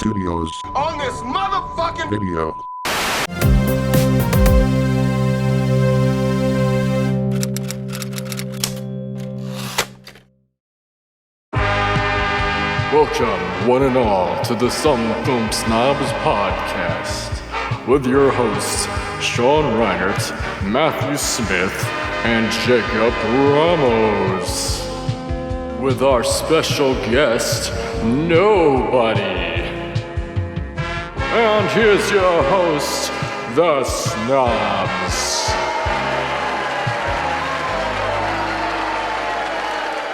Studios on this motherfucking video. Welcome, one and all, to the Some Film Snobs Podcast, with your hosts, Sean Reinert, Matthew Smith, and Jacob Ramos. With our special guest, Nobody. And here's your host, the Snobs.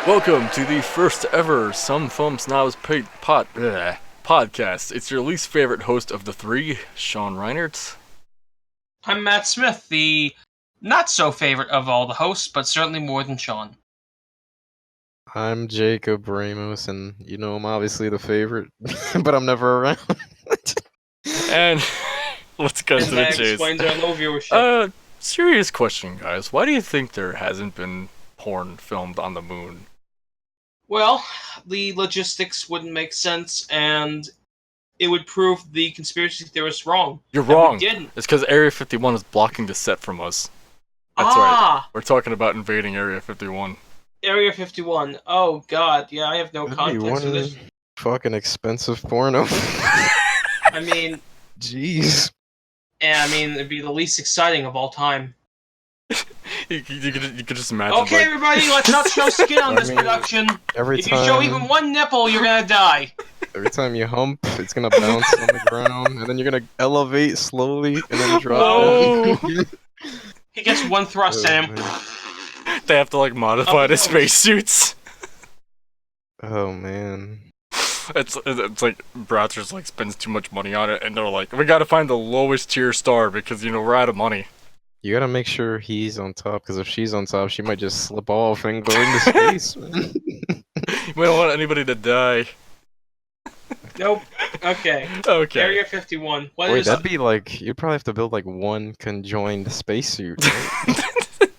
Welcome to the first ever Some Film Snobs podcast. It's your least favorite host of the three, Sean Reinert. I'm Matt Smith, the not-so-favorite of all the hosts, but certainly more than Sean. I'm Jacob Ramos, and you know I'm obviously the favorite, but I'm never around. And let's go to the that chase. Explains our low viewership. Serious question, guys. Why do you think there hasn't been porn filmed on the moon? Well, the logistics wouldn't make sense, and it would prove the conspiracy theorists wrong. You're wrong. We didn't. It's because Area 51 is blocking the set from us. That's right. We're talking about invading Area 51. Area 51. Oh, God. Yeah, I have no context for this. Fucking expensive porno. I mean... Jeez. Yeah, I mean, it'd be the least exciting of all time. You could just imagine. Okay, everybody, let's not show skin on this production. If you show even one nipple, you're gonna die. Every time you hump, it's gonna bounce on the ground, and then you're gonna elevate slowly, and then drop down. He gets one thrust at him. They have to, modify the spacesuits. Oh, man. It's like Browser's spends too much money on it, and they're like, we gotta find the lowest tier star because we're out of money. You gotta make sure he's on top, because if she's on top, she might just slip off and go into space. We don't want anybody to die. Nope. Okay. Okay. Area 51. Wait, that'd be you'd probably have to build one conjoined spacesuit. Right?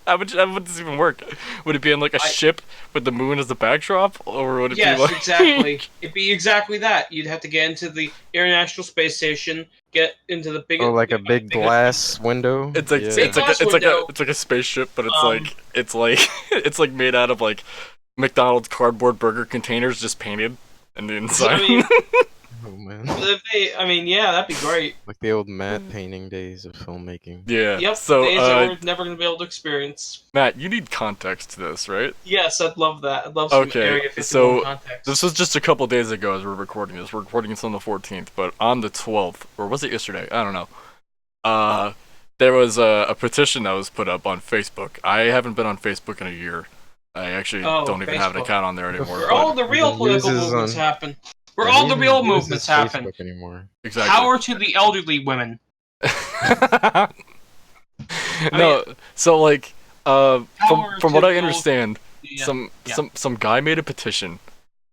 How would this even work? Would it be in a ship with the moon as the backdrop, or would it be exactly. It'd be exactly that. You'd have to get into the International Space Station, get into the big... Or a big glass window. It's like it's like a spaceship, but it's made out of McDonald's cardboard burger containers just painted in the inside. Oh man. Yeah, that'd be great. Like the old matte painting days of filmmaking. Yeah. Yep. So days that we're never gonna be able to experience. Matt, you need context to this, right? Yes, I'd love that. I'd love some Area 51 context. This was just a couple days ago as we're recording this. We're recording this on the 14th, but on the 12th, or was it yesterday? I don't know. There was a petition that was put up on Facebook. I haven't been on Facebook in a year. I actually don't even have an account on there anymore. Where all the real political movements happen. Where all the real movements happen. Anymore. Exactly. Power to the elderly women. From what I understand, some guy made a petition,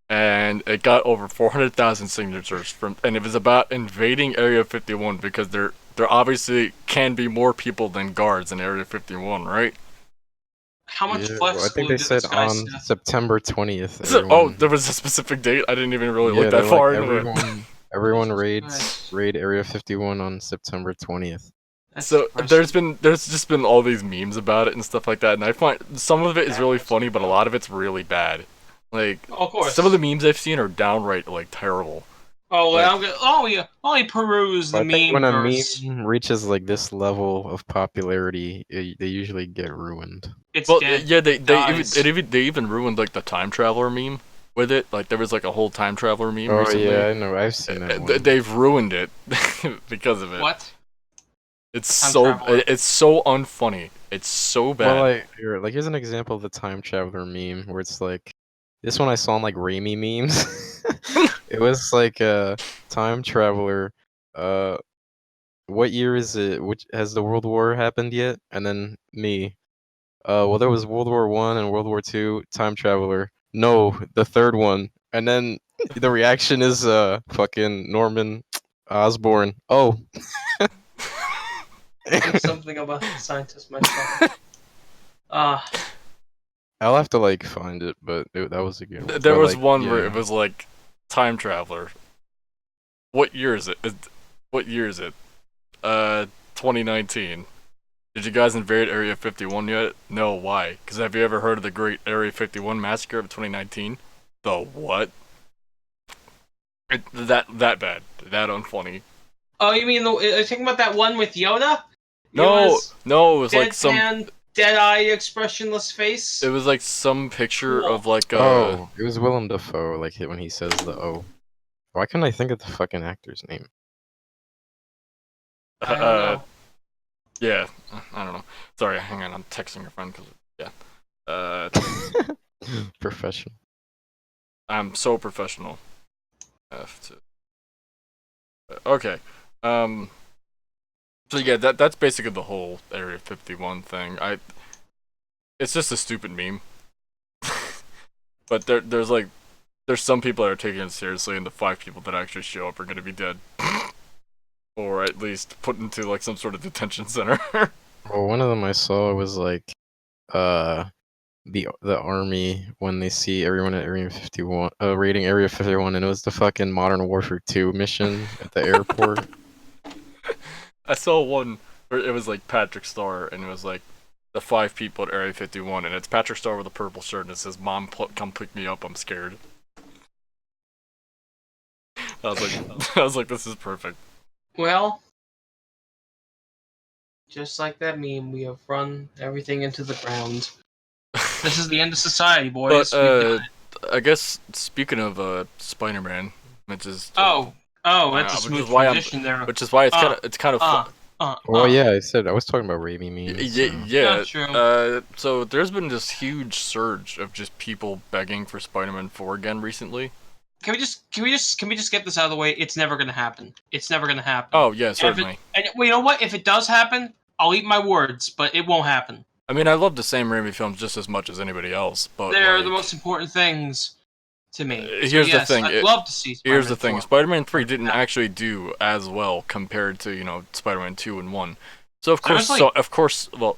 and it got over 400,000 signatures and it was about invading Area 51 because there obviously can be more people than guards in Area 51, right? How much flex? I think they said on September 20th. There was a specific date. I didn't even really look that far into it. Everyone raid Area 51 on September 20th. So there's just been all these memes about it and stuff like that, and I find some of it is really funny, but a lot of it's really bad. Of course. Some of the memes I've seen are downright terrible. Only peruse the meme. When a meme reaches this level of popularity, they usually get ruined. It's dead. Yeah, they even ruined the time traveler meme with it. There was a whole time traveler meme. Oh recently. yeah, I know. I've seen that. They've ruined it because of it. What? It's so unfunny. It's so bad. Well, here's an example of the time traveler meme where it's this one I saw on Raimi memes. It was a time traveler. What year is it? Has the World War happened yet? And then me. Well, there was World War I and World War II. Time traveler. No, the third one. And then the reaction is fucking Norman Osborn. Oh. Something about the scientist myself. I'll have to find it, but that was a good one. There was one where it was time traveler. What year is it? What year is it? 2019. Did you guys invade Area 51 yet? No, why? Because have you ever heard of the Great Area 51 Massacre of 2019? The what? That bad. That unfunny. Oh, you mean are you talking about that one with Yoda? No, it was like some dead-eye, expressionless face. It was like some picture Cool. of like Oh, it was Willem Dafoe, like when he says the O. Why couldn't I think of the fucking actor's name? I don't know. Yeah, I don't know. Sorry, hang on, I'm texting your friend because Professional. I'm so professional. Okay. So yeah, that's basically the whole Area 51 thing. It's just a stupid meme. But there's some people that are taking it seriously, and the 5 people that actually show up are gonna be dead, or at least put into like some sort of detention center. Well, one of them I saw was like, the army when they see everyone at Area 51, raiding Area 51, and it was the fucking Modern Warfare 2 mission at the airport. I saw one where it was like Patrick Star, and it was like the 5 people at Area 51, and it's Patrick Star with a purple shirt, and it says, "Mom, come pick me up. I'm scared." I was like, this is perfect. Well, just like that meme, we have run everything into the ground. This is the end of society, boys. But I guess speaking of Spider-Man, which is that's a smooth transition there. which is why it's kind of fun. Well, yeah, I was talking about Raimi memes. Yeah. True. So there's been this huge surge of just people begging for Spider-Man 4 again recently. Can we just get this out of the way? It's never gonna happen. It's never gonna happen. Oh yeah, certainly. Well, you know what? If it does happen, I'll eat my words, but it won't happen. I mean, I love the Sam Raimi films just as much as anybody else, but they're the most important things to me. Here's the thing. I'd love to see Spider-Man Here's the thing. 4. Spider-Man 3 didn't actually do as well compared to, Spider-Man 2 and 1. So of course, well,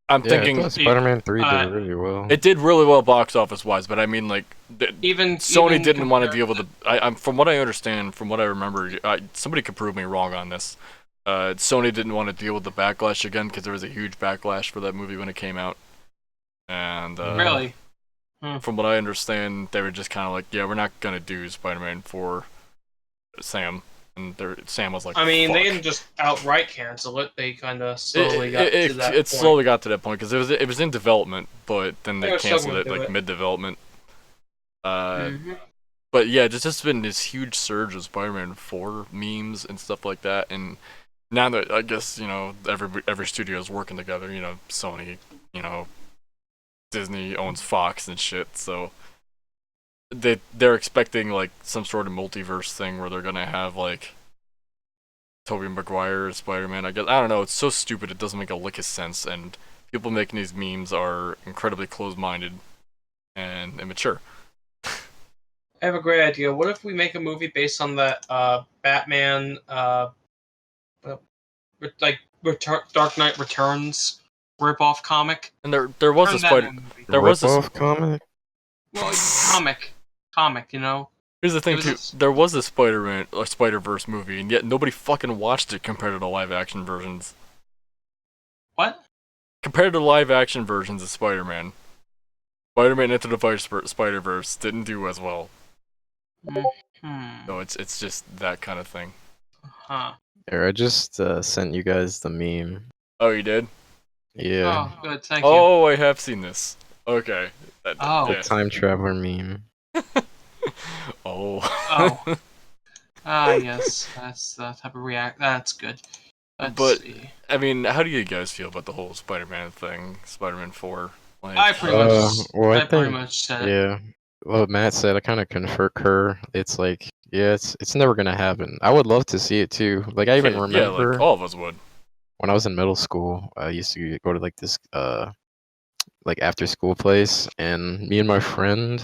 I'm thinking Spider-Man 3 did really well. It did really well box office wise, but I mean, like, Sony didn't want to deal with I'm from what I understand, from what I remember, somebody could prove me wrong on this. Sony didn't want to deal with the backlash again because there was a huge backlash for that movie when it came out. And really, from what I understand, they were just kind of like, yeah, we're not gonna do Spider-Man 4, Sam. And Sam was like, I mean, fuck. they didn't just outright cancel it. They kind of slowly got to that point. It slowly got to that point because it was in development, but then they canceled it like mid-development. But yeah, there's just been this huge surge of Spider-Man 4 memes and stuff like that, and now that I guess every studio is working together, Sony, Disney owns Fox and shit, so they're expecting like some sort of multiverse thing where they're gonna have like Tobey Maguire as Spider-Man. I don't know. It's so stupid. It doesn't make a lick of sense, and people making these memes are incredibly closed-minded and immature. I have a great idea. What if we make a movie based on that Batman, Dark Knight Returns rip-off comic? And there was a Spider. There was a comic. Well, comic. Here's the thing too. There was a Spider-Verse movie, and yet nobody fucking watched it compared to the live-action versions. What? Compared to live-action versions of Spider-Man, Spider-Man Into the Spider-Verse didn't do as well. So it's just that kind of thing. Huh. Here, I just sent you guys the meme. Oh, you did? Yeah. Oh, good. Thank you. Oh, I have seen this. Okay. The time traveler meme. Oh. Yes. That's the type of react. That's good. Let's see. I mean, how do you guys feel about the whole Spider-Man thing? Spider-Man 4? Like, I pretty much said it. Yeah. Well, Matt said, I kind of concur. It's like, yeah, it's never gonna happen. I would love to see it too. Like, I even remember. Yeah, like all of us would. When I was in middle school, I used to go to like this like after school place, and me and my friend,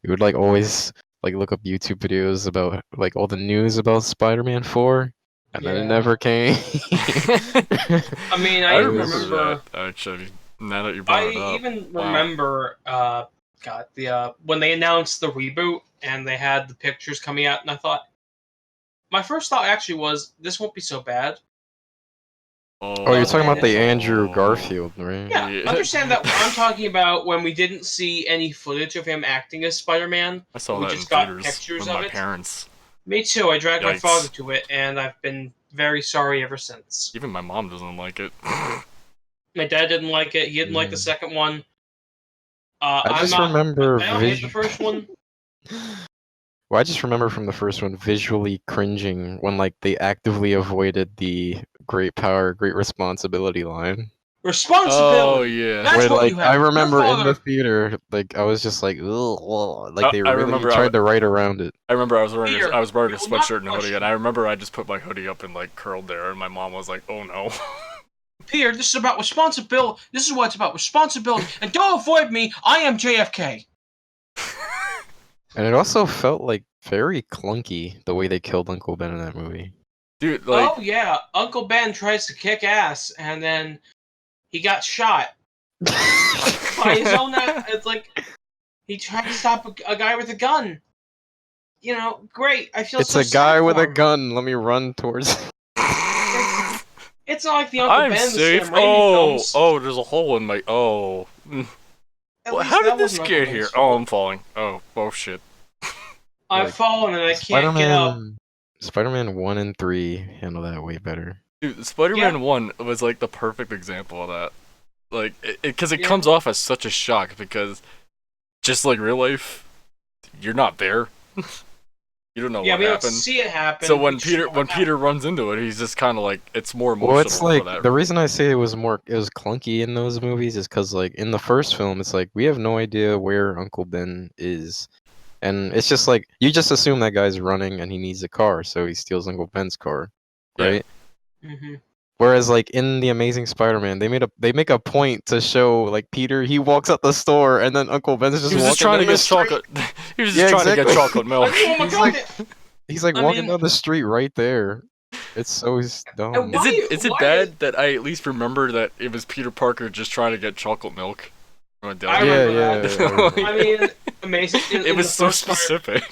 we would like always like look up YouTube videos about like all the news about Spider-Man 4, and then it never came. I mean, I remember that actually. Now that you brought it up, I even remember when they announced the reboot and they had the pictures coming out, and I thought, my first thought actually was this won't be so bad. Oh, you're talking about the Andrew Garfield, right? Yeah, understand that I'm talking about when we didn't see any footage of him acting as Spider-Man. I saw we that just in got theaters pictures with of my it. parents. Me too. I dragged my Yikes. father to it, and I've been very sorry ever since. Even my mom doesn't like it. My dad didn't like it. He didn't like the second one. I just remember I don't hate the first one. Well, I just remember from the first one visually cringing when like they actively avoided the great power, great responsibility line. Responsibility. Oh yeah. That's Where, what like, you have. I remember Your in the father. theater, like I was just like, ugh, like they I really remember tried to write around it. I remember I was wearing Peter, a you will not sweatshirt and a hoodie, question. and I remember I just put my hoodie up and like curled there, and my mom was like, "Oh no." Peter, this is about responsibility. This is what it's about, responsibility. And don't avoid me. I am JFK. And it also felt like very clunky the way they killed Uncle Ben in that movie. Dude, like, Oh yeah, Uncle Ben tries to kick ass, and then he got shot by his own. It's like he tried to stop a guy with a gun. You know, great. I feel It's so a guy sad with for a him. gun. Let me run towards. It's not like the Uncle I'm Ben the safe. Sam Raimi films. Oh, there's a hole in my. Oh. At Well, least how that did this wasn't get Uncle here? Ben's Oh, fault. I'm falling. Oh shit. I've Like, fallen and I can't get up. Spider-Man 1 and 3 handle that way better. Dude, Spider-Man 1 was like the perfect example of that. Like, because it Yeah. comes off as such a shock because, just like real life, you're not there. You don't know Yeah, what we don't happened. see it happen. So we when just Peter know what Peter runs into it, he's just kind of like it's more emotional Well, it's for like that. the reason I say it was clunky in those movies is because like in the first film, it's like we have no idea where Uncle Ben is, and it's just like you just assume that guy's running and he needs a car, so he steals Uncle Ben's car, Yeah. right? Mm-hmm. Whereas like in the Amazing Spider-Man, they make a point to show like Peter he walks out the store and then Uncle Ben's just He was just walking trying to down the get street. chocolate. He was just Yeah, trying to get exactly. chocolate milk. Like, oh my He's god! like- He's like I walking mean- down the street right there. It's so dumb. And Is it bad that I at least remember that it was Peter Parker just trying to get chocolate milk from a deli? I remember that. I mean, amazing. It was so specific.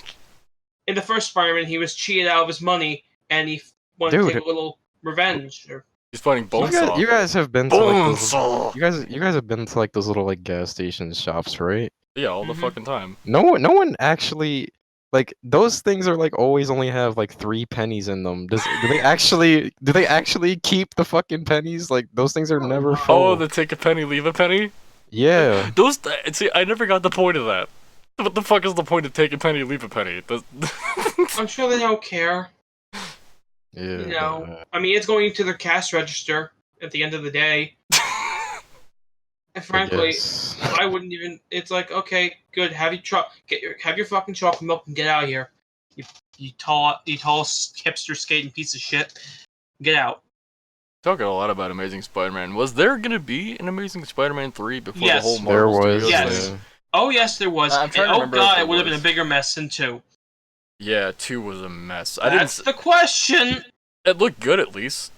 In the first Spider-Man, he was cheated out of his money, and he wanted to Dude. take a little revenge. He's fighting Bonesaw. You guys have been to like those, Bonesaw. you guys have been to like those little like gas station shops, right? Yeah, all the Mhm. fucking time. No one actually like those things are like always only have like 3 pennies in them. Do they actually keep the fucking pennies? Like those things are never full. Oh, the take a penny, leave a penny? Yeah. See, I never got the point of that. What the fuck is the point of take a penny, leave a penny? I'm sure they don't care. Yeah. You know, I mean, it's going to their cash register at the end of the day. And frankly, I wouldn't even. It's like, okay, good. Have your fucking chocolate milk and get out of here. You tall hipster skating piece of shit. Get out. Talking a lot about Amazing Spider-Man. Was there gonna be an Amazing Spider-Man 3 before Yes. the whole There Marvel was. Studios Yes. thing? Oh yes, there was. I'm And trying to oh remember if god, there it would have been a was. bigger mess than 2. Yeah, 2 was a mess. That's the question. It looked good at least.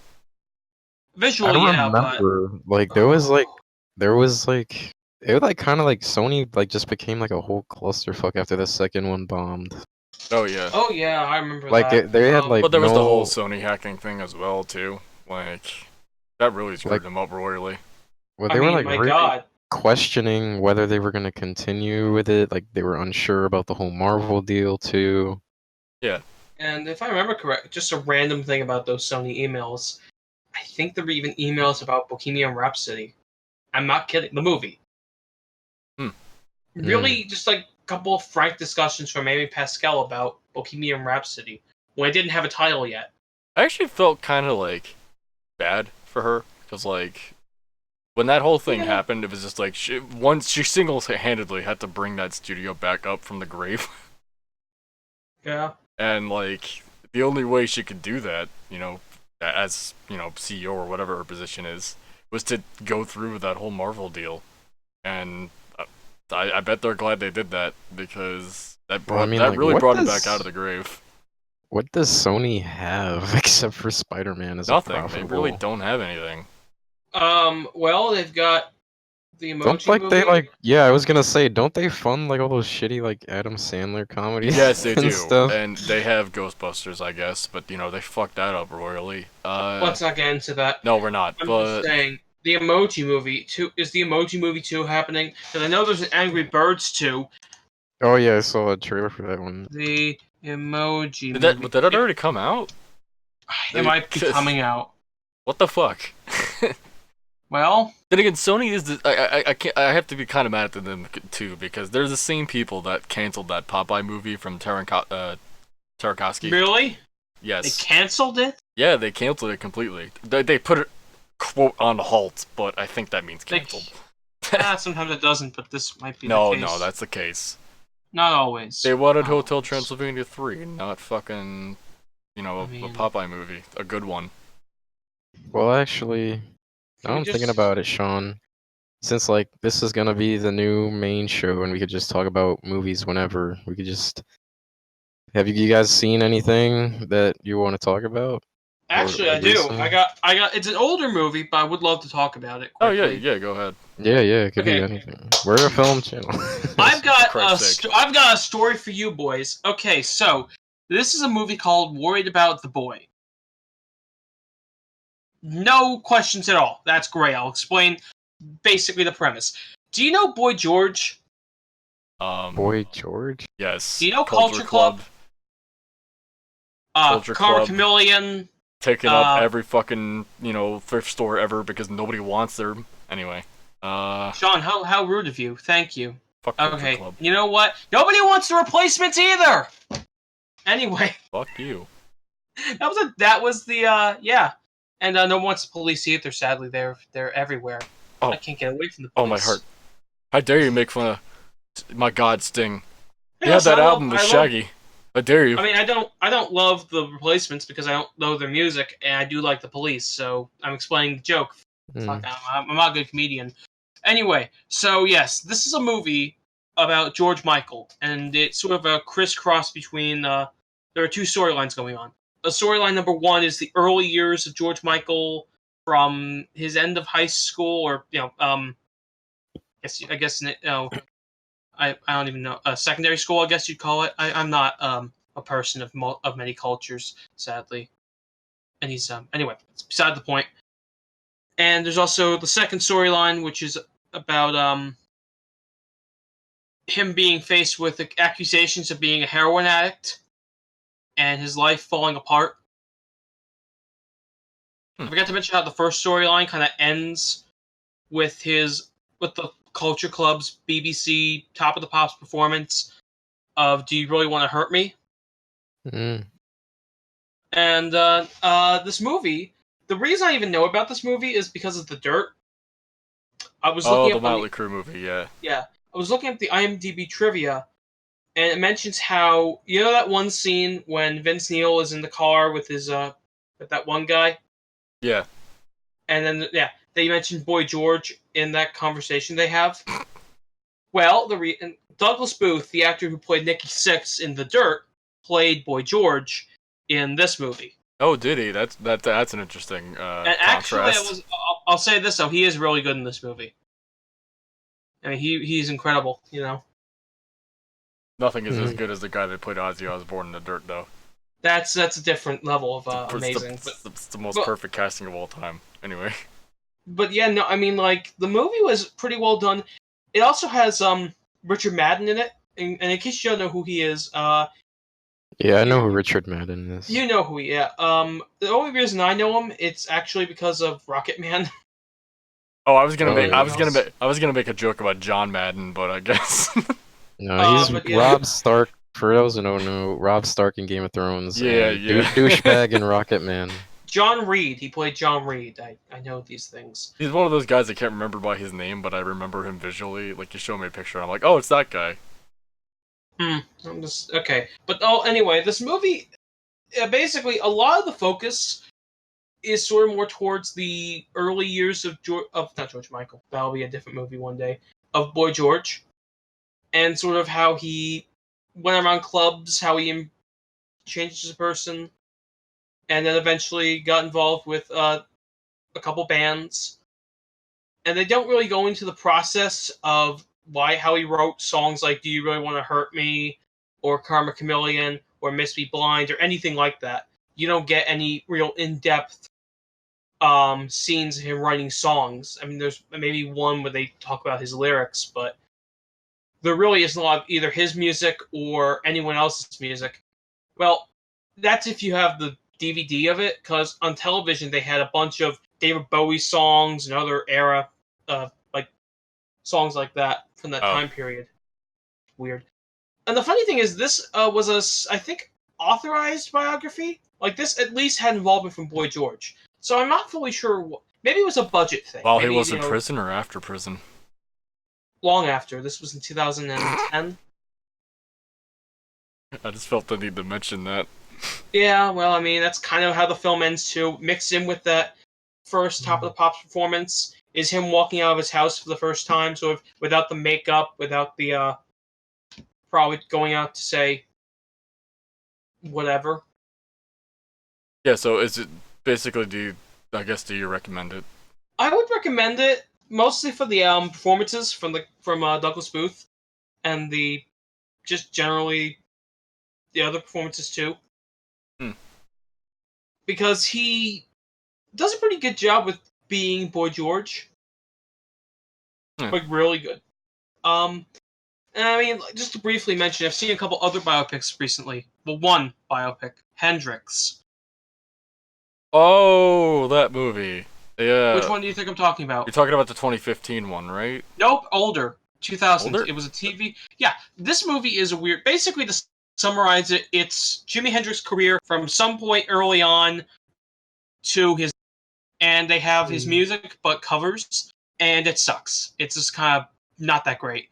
Visually, I yeah, but remember like there was like it was like kind of like Sony like just became like a whole clusterfuck after the second one bombed. Oh yeah. oh yeah, I remember Like that. they had like But there was the no- whole Sony hacking thing as well too. Like that really screwed Like- them up royally. well, I they mean, were like my really god. questioning whether they were going to continue with it. Like they were unsure about the whole Marvel deal too. And if I remember correct, just a random thing about those Sony emails. I think there were even emails about Bohemian Rhapsody. I'm not kidding. The movie. Hmm. Really, just like a couple of frank discussions from Amy Pascal about Bohemian Rhapsody when it didn't have a title yet. I actually felt kind of like bad for her because like when that whole thing Yeah. happened, it was just like she single-handedly had to bring that studio back up from the grave, Yeah. and like the only way she could do that, you know, as you know, CEO or whatever her position is, was to go through with that whole Marvel deal, and I bet they're glad they did that because that Well, I mean, that like, really what brought him does- back out of the grave. What does Sony have except for Spider-Man as Nothing. a They profitable? really don't have anything. Well, they've got The Don't Emoji like they Movie? like yeah, I was gonna say, don't they fund like all those shitty like Adam Sandler comedies Yes, they and do, stuff? and they have Ghostbusters, I guess, but they fucked that up royally. Let's not get into that. No, we're not. I'm just But saying, the Emoji Movie 2, is the Emoji Movie 2 happening? Because I know there's an Angry Birds 2. Oh yeah, I saw a trailer for that one. The Emoji did Movie. that already come out? It might be coming out. What the fuck? Well, Then again, Sony is I can't, I have to be kind of mad at them too, because they're the same people that canceled that Popeye movie from Tarkovsky. really? Yes. They canceled it? Yeah, they canceled it completely. They put it quote on halt, but I think that means canceled. Sometimes it doesn't, but this might be the No, case. no, that's the case. Not always. They wanted Not Hotel always. Transylvania 3, not fucking, a Popeye movie, a good one. Well, actually, now I'm thinking about it, Sean. Since like this is gonna be the new main show, and we could just talk about movies whenever, we could just. Have you guys seen anything that you want to talk about? Actually, Or I do. recently? I got. It's an older movie, but I would love to talk about it. Oh Quickly. yeah, go ahead. Yeah, it could be Okay. anything. We're a film channel. I've got Christ's I've got a story for you boys. Okay, so this is a movie called Worried About the Boy. No questions at all. That's great. I'll explain basically the premise. Do you know Boy George? Boy George. Yes. Do you know Culture Club? Culture Karma Club. Chameleon. Taking up every fucking, thrift store ever because nobody wants them. Anyway. Sean, how rude of you. Thank you. Fuck Culture Okay, Club. you know what? Nobody wants the replacements either! Anyway, Fuck you. that was the, yeah. And no one wants the police either, sadly. They're everywhere. Oh. I can't get away from the police. Oh, my heart. How dare you make fun of my god, Sting. Yeah, You had so that I album love- with Shaggy. How dare you? I mean, I don't love the replacements because I don't know their music, and I do like the police, so I'm explaining the joke. Fuck, I'm not a good comedian. Anyway, so yes, this is a movie about George Michael, and it's sort of a crisscross between, there are two storylines going on. Storyline number one is the early years of George Michael from his end of high school, or, I guess, I don't even know, secondary school, I guess you'd call it. I'm not, a person of many cultures, sadly. And he's, anyway, it's beside the point. And there's also the second storyline, which is about, him being faced with accusations of being a heroin addict and his life falling apart. I forgot to mention how the first storyline kind of ends with the Culture Club's BBC Top of the Pops performance of "Do You Really Want to Hurt Me?" And this movie, the reason I even know about this movie is because of The Dirt. I was looking the up Motley Crue movie, yeah. Yeah, I was looking at the IMDb trivia, and it mentions how, you know that one scene when Vince Neil is in the car with his with that one guy, Yeah. and then they mentioned Boy George in that conversation they have. Well, Douglas Booth, the actor who played Nicky Six in The Dirt, played Boy George in this movie. Oh, did he? That's an interesting And actually, contrast. I'll say this though, he is really good in this movie. I mean, he's incredible, Nothing is as good as the guy that played Ozzy Osbourne in The Dirt, though. That's a different level of amazing. It's the most perfect casting of all time. Anyway. But yeah, no, I mean, like, the movie was pretty well done. It also has Richard Madden in it, and in case you don't know who he is, Yeah, I know who Richard Madden is. you know who he is. The only reason I know him, it's actually because of Rocket Man. Oh, I was gonna Oh, make a joke about John Madden, but I guess. No, he's but yeah. Rob Stark. For those who don't know, Rob Stark in Game of Thrones. Yeah, and yeah. Douchebag in Rocket Man. John Reed, he played John Reed. I know these things. He's one of those guys I can't remember by his name, but I remember him visually. Like, you show me a picture, and I'm like, oh, it's that guy. I'm just okay. But anyway, this movie, basically, a lot of the focus is sort of more towards the early years of not George Michael. That'll be a different movie one day. Of Boy George, and sort of how he went around clubs, how he changed as a person, and then eventually got involved with a couple bands, and they don't really go into the process of how he wrote songs like "Do You Really Want to Hurt Me" or "Karma Chameleon" or "Miss Me Blind" or anything like that. You don't get any real in-depth scenes of him writing songs. I mean, there's maybe one where they talk about his lyrics, but there really isn't a lot of either his music or anyone else's music. Well, that's if you have the DVD of it, because on television they had a bunch of David Bowie songs and other era, like songs like that from that time period. Weird. And the funny thing is, this was I think, authorized biography. Like, this at least had involvement from Boy George. So I'm not fully sure. Maybe it was a budget thing. While maybe, he was in prison or after prison? Long after. This was in 2010. I just felt the need to mention that. Yeah, well, I mean, that's kind of how the film ends, too. Mixed in with that first Top of the Pops performance is him walking out of his house for the first time, sort of without the makeup, without the, probably going out to say whatever. Yeah, so is it basically, do you recommend it? I would recommend it, mostly for the performances from Douglas Booth, and just generally the other performances too. Because he does a pretty good job with being Boy George. Like, really good. And I mean, just to briefly mention, I've seen a couple other biopics recently. Well, one biopic, Hendrix. Oh, that movie. Yeah. Which one do you think I'm talking about? You're talking about the 2015 one, right? Nope, older. 2000. Older? It was a TV. Yeah, this movie is a weird. Basically, to summarize it, it's Jimi Hendrix's career from some point early on to his, and they have his music but covers, and it sucks. It's just kind of not that great.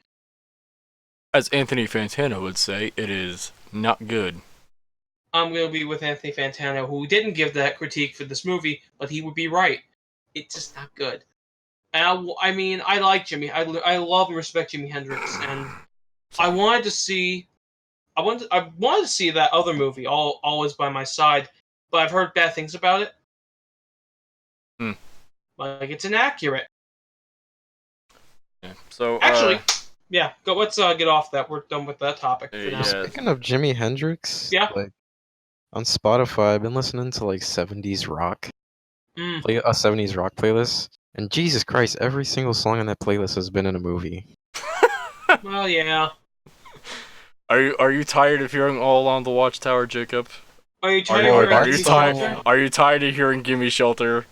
As Anthony Fantano would say, it is not good. I'm going to be with Anthony Fantano, who didn't give that critique for this movie, but he would be right. It's just not good. And I mean, I like Jimmy. I love and respect Jimi Hendrix, and I wanted to see that other movie, Always by My Side, but I've heard bad things about it. Like, it's inaccurate. Yeah. So actually, yeah. Let's get off that. We're done with that topic for now. Speaking of Jimi Hendrix, yeah. Like, on Spotify, I've been listening to like 70s rock, a 70s rock playlist, and Jesus Christ, every single song on that playlist has been in a movie. Well, yeah. Are you tired of hearing All Along the Watchtower, Jacob? Are you tired Are you tired of hearing Gimme Shelter?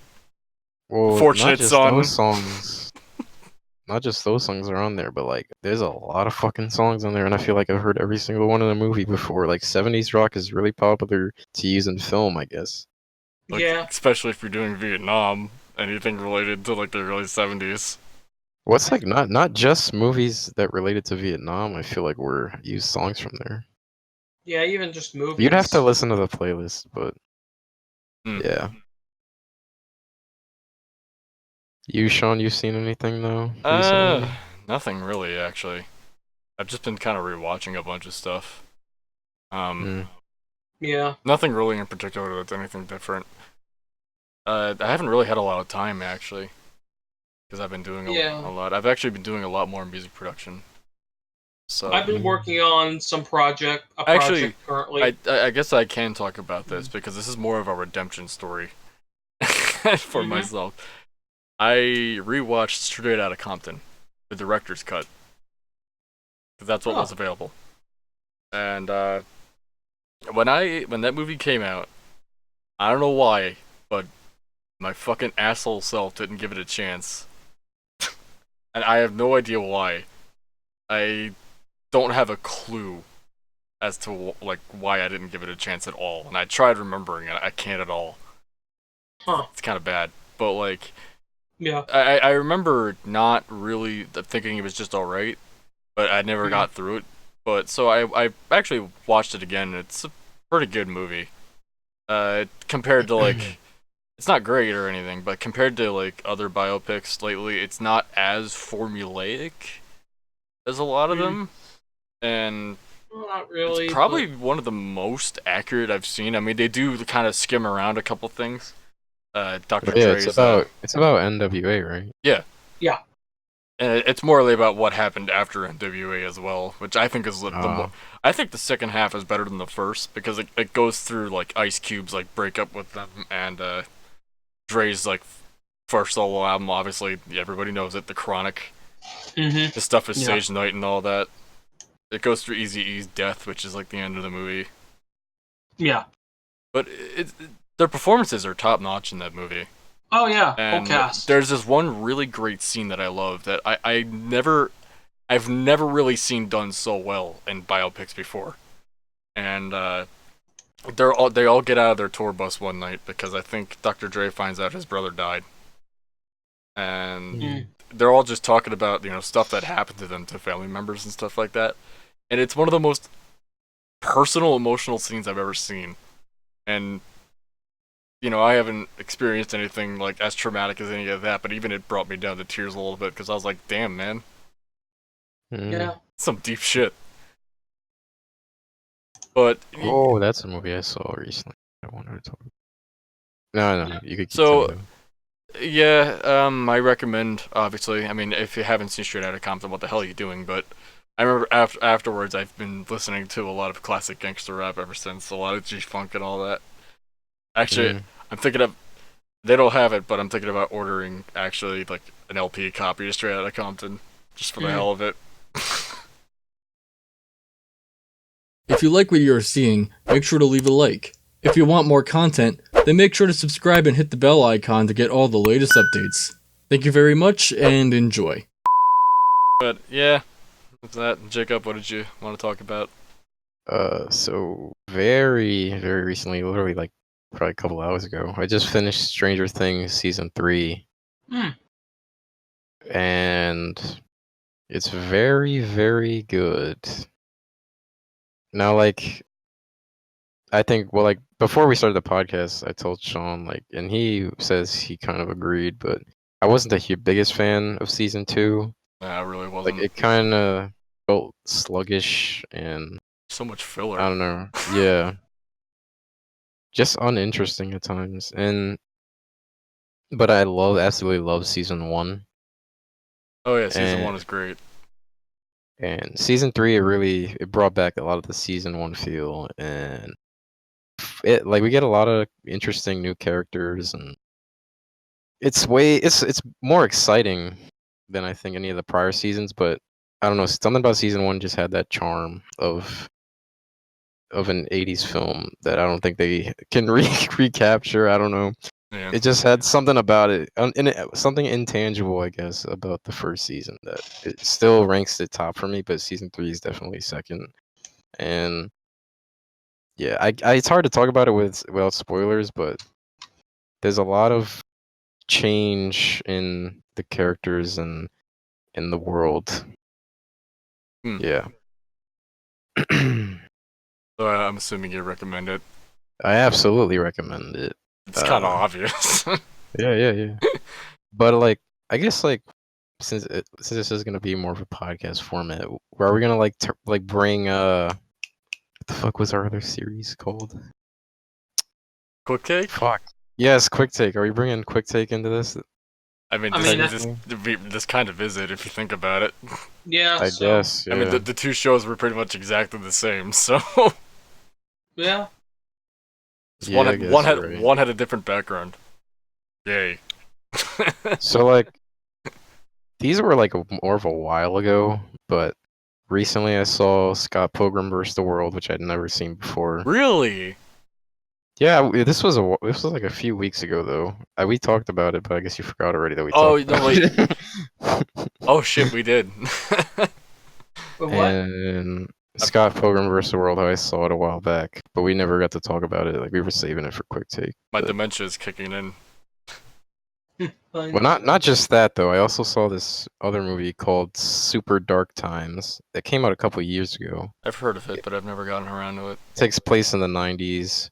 Well, Fortunate Son. Not just those songs are on there, but like there's a lot of fucking songs on there, and I feel like I've heard every single one in a movie before. Like 70s rock is really popular to use in film, I guess. Like, yeah. Especially if you're doing Vietnam, anything related to like the early 70s. What's like not just movies that related to Vietnam, I feel like were used songs from there. Yeah, even just movies. You'd have to listen to the playlist, but yeah. You, Sean, you seen anything though? Nothing really, actually. I've just been kind of rewatching a bunch of stuff. Yeah. Nothing really in particular that's anything different. I haven't really had a lot of time, actually. Because I've been doing a lot. I've actually been doing a lot more music production. So I've been working on some project currently. I guess I can talk about this because this is more of a redemption story for myself. I rewatched Straight Outta Compton, the director's cut. That's what was available. And when that movie came out, I don't know why, but my fucking asshole self didn't give it a chance. And I have no idea why. I don't have a clue as to like why I didn't give it a chance at all. And I tried remembering it. I can't at all. It's kind of bad. But like, yeah, I remember not really thinking it was just alright, but I never got through it. But so I actually watched it again. It's a pretty good movie. Compared to like, it's not great or anything, but compared to like other biopics lately, it's not as formulaic as a lot of them. And not really. It's probably one of the most accurate I've seen. I mean, they do kind of skim around a couple things. Dr. Dre's, it's about NWA, right? Yeah, Yeah. And it's morally about what happened after NWA as well, which I think is the more. I think the second half is better than the first because it goes through like Ice Cube's like breakup with them and Dre's like first solo album. Obviously, everybody knows it. The Chronic. Mm-hmm. The stuff with Stage Knight and all that. It goes through Eazy-E's death, which is like the end of the movie. Yeah. But their performances are top notch in that movie. Oh yeah, And whole cast. there's this one really great scene that I love that I've never really seen done so well in biopics before. And they all get out of their tour bus one night because I think Dr. Dre finds out his brother died. And they're all just talking about, stuff that happened to them, to family members and stuff like that. And it's one of the most personal, emotional scenes I've ever seen. And I haven't experienced anything like as traumatic as any of that, but even it brought me down to tears a little bit because I was like, damn, man. Yeah. Some deep shit. But oh, that's a movie I saw recently. I wanted to talk about. No, you could keep so yeah, I recommend, obviously. I mean, if you haven't seen Straight Outta Compton, what the hell are you doing? But I remember afterwards I've been listening to a lot of classic gangster rap ever since, a lot of G-Funk and all that. Actually, I'm thinking of, they don't have it, but I'm thinking about ordering, actually, like, an LP copy of Straight Outta Compton, just for the hell of it. If you like what you're seeing, make sure to leave a like. If you want more content, then make sure to subscribe and hit the bell icon to get all the latest updates. Thank you very much, and enjoy. But, yeah, that's that. Jacob, what did you want to talk about? So, very, very recently, literally, like, probably a couple hours ago, I just finished Stranger Things Season 3. And it's very, very good. Now, like, I think, well, like, before we started the podcast, I told Sean, like, and he says he kind of agreed, but I wasn't the biggest fan of Season 2. Nah, I really wasn't. Like, it kind of felt sluggish and... so much filler. I don't know. Yeah. Just uninteresting at times. But I absolutely love Season 1. Oh yeah, Season 1 is great. And Season 3, it brought back a lot of the Season 1 feel, and we get a lot of interesting new characters, and it's more exciting than I think any of the prior seasons, but I don't know, something about Season 1 just had that charm of an 80s film that I don't think they can recapture. I don't know. Yeah. It just had something about it, something intangible, I guess, about the first season that it still ranks at top for me, but Season 3 is definitely second. And yeah, it's hard to talk about it without spoilers, but there's a lot of change in the characters and in the world. Yeah. So I'm assuming you recommend it. I absolutely recommend it. It's kind of obvious. Yeah. But like, I guess like since this is gonna be more of a podcast format, where are we gonna bring what the fuck was our other series called? Quick Take? Fuck. Yes, Quick Take. Are we bringing Quick Take into this? This kind of is it if you think about it. Yeah. I guess. Yeah. I mean, the two shows were pretty much exactly the same, so. Yeah. One had a different background. Yay. So like, these were like more of a while ago, but recently I saw Scott Pilgrim vs. the World, which I'd never seen before. Really? Yeah, this was like a few weeks ago though. We talked about it, but I guess you forgot already that we talked about it. Oh shit, we did. What? And Scott Pilgrim vs. the World, I saw it a while back, but we never got to talk about it. Like, we were saving it for Quick Take. My dementia is kicking in. Well, not just that though. I also saw this other movie called Super Dark Times that came out a couple years ago. I've heard of it, but I've never gotten around to it. It takes place in the 90s.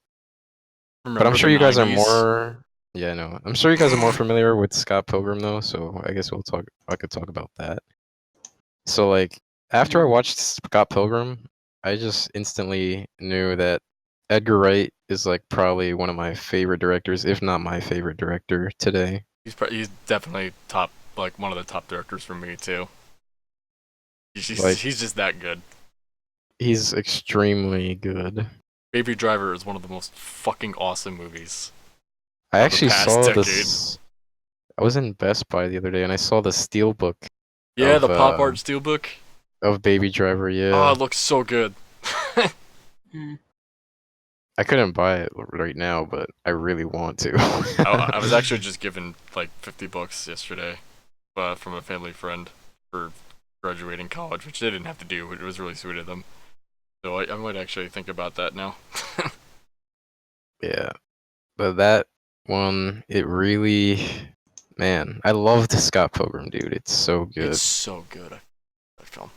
Remember but I'm sure you guys 90s? are more... Yeah, no. I'm sure you guys are more familiar with Scott Pilgrim though, so I guess I could talk about that. So like, after I watched Scott Pilgrim, I just instantly knew that Edgar Wright is like probably one of my favorite directors, if not my favorite director today. He's definitely top like one of the top directors for me too. Like- He's just that good. He's extremely good. Baby Driver is one of the most fucking awesome movies. I actually past saw decade. this. I was in Best Buy the other day and I saw the steelbook Yeah, Of, the pop art steelbook. of Baby Driver. Oh, Yeah, it looks so good. I couldn't buy it right now, but I really want to. I was actually just given like $50 yesterday from a family friend for graduating college, which they didn't have to do, but it was really sweet of them. So I might actually think about that now. Yeah, but that one, it really, man, I love the Scott Pilgrim, dude. It's so good. It's so good. That film.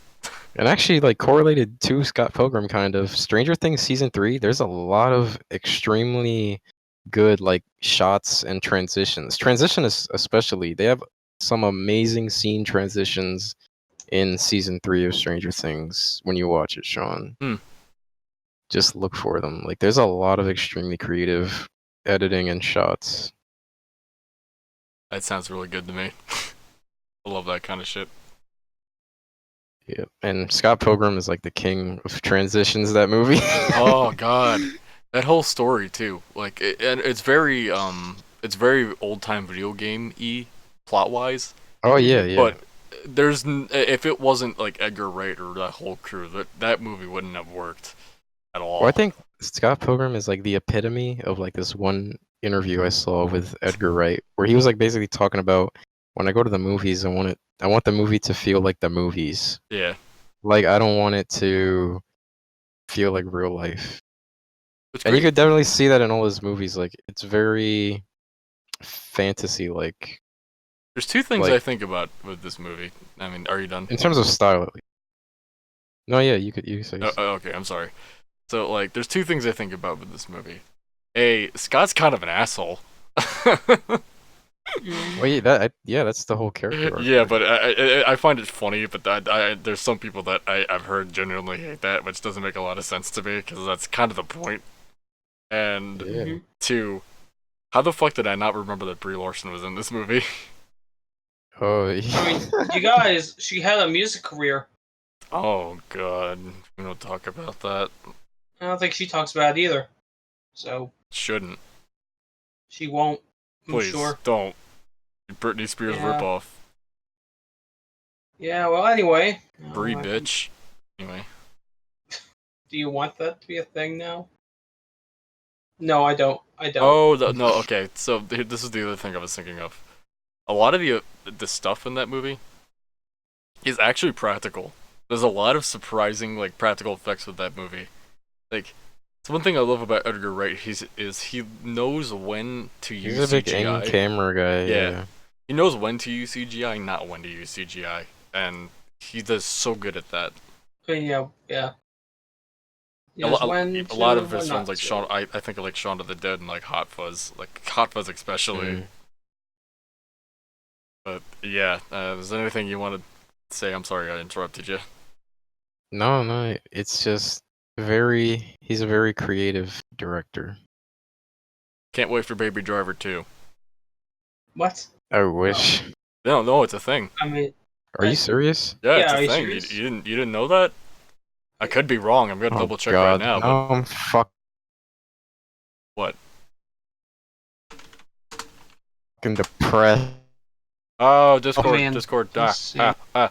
And actually, like, correlated to Scott Pilgrim, kind of, Stranger Things Season 3, there's a lot of extremely good, like, shots and transitions. Transitions, especially, they have some amazing scene transitions in Season 3 of Stranger Things when you watch it, Sean. Just look for them. Like, there's a lot of extremely creative editing and shots. That sounds really good to me. I love that kind of shit. Yeah, and Scott Pilgrim is like the king of transitions. That movie. Oh god, that whole story too. Like, and it's very old time video game plot wise. Oh yeah, yeah. But if it wasn't like Edgar Wright or that whole crew, that movie wouldn't have worked at all. Well, I think Scott Pilgrim is like the epitome of like this one interview I saw with Edgar Wright, where he was like basically talking about, when I go to the movies, I want the movie to feel like the movies. Yeah. Like, I don't want it to feel like real life. It's And you great. could definitely see that in all his movies. Like, it's very fantasy like There's two things like- I think about with this movie. I mean, are you done? in terms of style. At least. No, yeah, you could say. Okay, I'm sorry. So, like, there's two things I think about with this movie. A, Scott's kind of an asshole. Wait, yeah, that's the whole character arc. Yeah, but I find it funny, but there's some people that I've heard genuinely hate that, which doesn't make a lot of sense to me, because that's kind of the point. And Yeah. two, how the fuck did I not remember that Brie Larson was in this movie? Oh, I yeah. mean, you guys, she had a music career. Oh god, we don't talk about that. I don't think she talks about it either. So, Shouldn't. she won't, I'm Please, sure. don't. Britney Spears Yeah. ripoff. Yeah, well, anyway. Brie I- bitch. Anyway. Do you want that to be a thing now? No, I don't. I don't. Oh, no, okay. So this is the other thing I was thinking of. A lot of the stuff in that movie is actually practical. There's a lot of surprising like practical effects with that movie. Like, it's one thing I love about Edgar Wright. He knows when to use He's a big CGI. in-camera guy. Yeah. He knows when to use CGI, not when to use CGI, and he does so good at that. Yeah. A lot of his when films, not like to. I think of like Shaun of the Dead and like Hot Fuzz especially. Mm. But yeah, is there anything you want to say? I'm sorry I interrupted you. No, it's just he's a very creative director. Can't wait for Baby Driver 2. What? I wish. No, it's a thing. I mean, Are you serious? Yeah, Yeah, it's are a you thing. serious? You didn't know that? I could be wrong. I'm gonna double check right now. But No, I'm fucking what? depressed. Oh, Discord. man. Discord. Let's see. Sorry,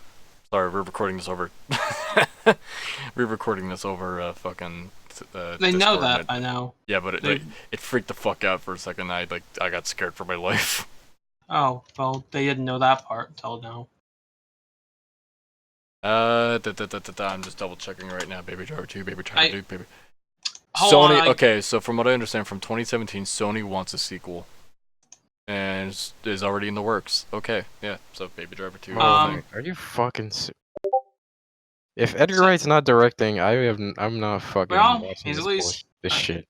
we're recording this over. We're recording this over fucking. they know Discord, that and by now. Yeah, but They- it freaked the fuck out for a second. I got scared for my life. Oh, well, they didn't know that part until now. I'm just double checking right now. Baby Driver 2, Baby Driver 2, Baby. Hold Sony. on, Okay, so from what I understand, from 2017, Sony wants a sequel, and is already in the works. Okay, yeah. So Baby Driver 2. Um, Are you fucking If Edgar Wright's not directing, I'm not fucking Well, watching he's this at least- this shit.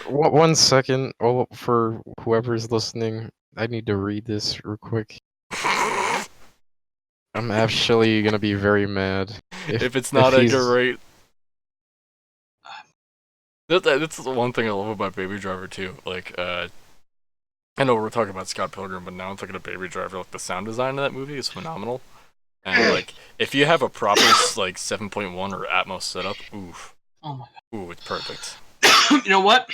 One second, for whoever's listening, I need to read this real quick. I'm actually gonna be very mad if it's not he's- Edgar Wright. That's the one thing I love about Baby Driver 2. Like, I know we're talking about Scott Pilgrim, but now I'm thinking of Baby Driver. Like the sound design of that movie is phenomenal, and like if you have a proper like 7.1 or Atmos setup, oof. Oh my god. Ooh, it's perfect. You know what?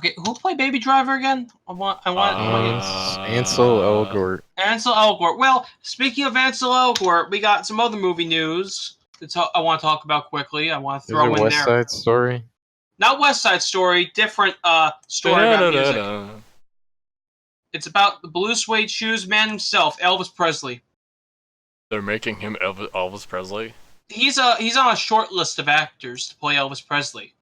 Okay, who played Baby Driver again? I want Ansel Elgort. Ansel Elgort. Well, speaking of Ansel Elgort, we got some other movie news that I want to talk about quickly. I want to throw in West there. Side Story? Not West Side Story, different story about music. It's about the blue suede shoes man himself, Elvis Presley. They're making him Elvis Presley? He's on a short list of actors to play Elvis Presley.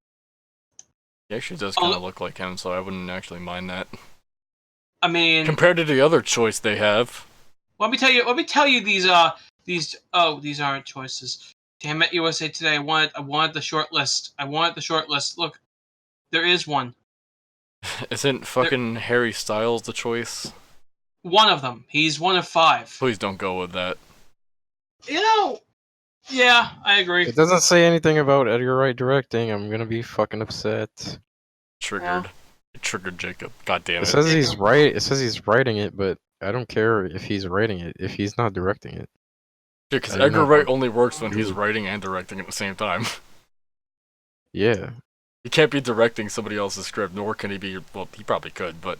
He actually does kind of look like him, so I wouldn't actually mind that. I mean, compared to the other choice they have. Let me tell you these aren't choices. Damn it, USA Today. I wanted the short list. Look, there is one. Isn't fucking Harry Styles the choice? One of them. He's one of 5. Please don't go with that. Yeah, I agree. It doesn't say anything about Edgar Wright directing. I'm gonna be fucking upset. Triggered. It triggered Jacob. God damn it. It says he's writing it, but I don't care if he's writing it if he's not directing it. Yeah, because Edgar Wright only works when he's writing and directing at the same time. Yeah. He can't be directing somebody else's script, nor can he be. Well, he probably could, but.